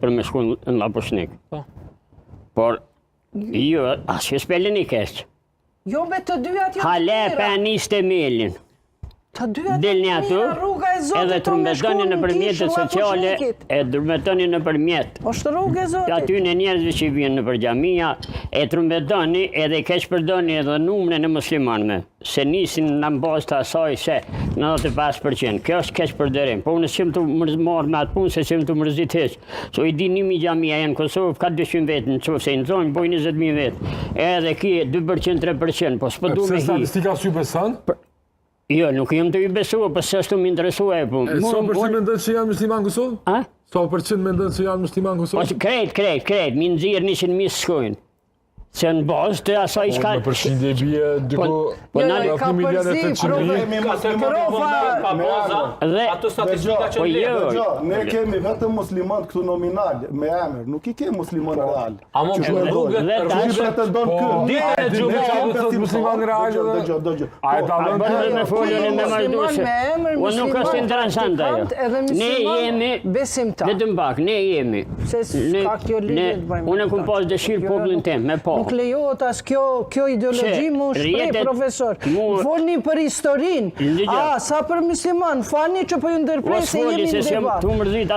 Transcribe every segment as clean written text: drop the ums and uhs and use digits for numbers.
për me shku në Lapushnik. Por, jo, asë s'pellin I keq. Jo, me të dyat janë Hale peniste melin. Të dyat Dilni janë atu, rruga e Zotit. edhe trumbetoni në përmjetet sociale, trumbetoni në përmjet. Është rruga e Zotit. Aty në njerëzve që vjen në përgjamia, trumbetoni edhe keq përdoni edhe numrin e muslimanëve. Se nisin në bazë të asaj se 95%. Kjo është keq përdorim. Po unë s'jam të marr me atë punë se s'jam të mërzit heq. So I di 1000 xhamia janë në Kosovë, ka 200 vetë, nëse në zonë bojnë 20000 vetë. Edhe ki 2%, 3%, po s'po duhet me hi. Statistika s'ju beson? Jo, nuk jam të I besua, po se ashtu më interesua e po. Sa përqind mendon që janë musliman në Kosovë? A? Sa përqind mendon që janë musliman në Kosovë? Po krejt, mi nxirr 100.000 shkojnë. Se në bazë të asaj s'ka... Me përqind e bie diku... Po në 1 milion e 800.000. Ato statistika që jo. Ne kemi vetëm musliman këtu nominal, me emër, nuk I kemi musliman real. A mund të rrugët pretendon kë? ditën e xumës musliman real edhe... A e ta Bërë me folën e me marrëdhënie. Unë nuk është interesant ajo. Ne jemi... besimtar. Vetëm pak, ne jemi. Unë kom pas dëshirë popullin tem, me po. Nuk lejohet as kjo ideologji mu shpreh profesor. Folni për historinë. Sa për musliman, falni që po ju ndërprej se jemi në debat.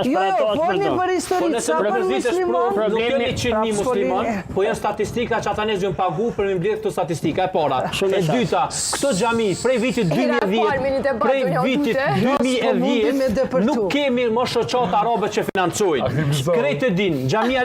Jo, folni për historinë, sa për musliman. Nuk jeni 100.000 musliman, po janë statistika që ata njerëz janë pagu për me mbledh këto statistika. E para. E dyta, këto xhami prej vitit 2010, prej vitit 2010 nuk kemi më shoqata arabe që financojnë. Krejt e din, xhamia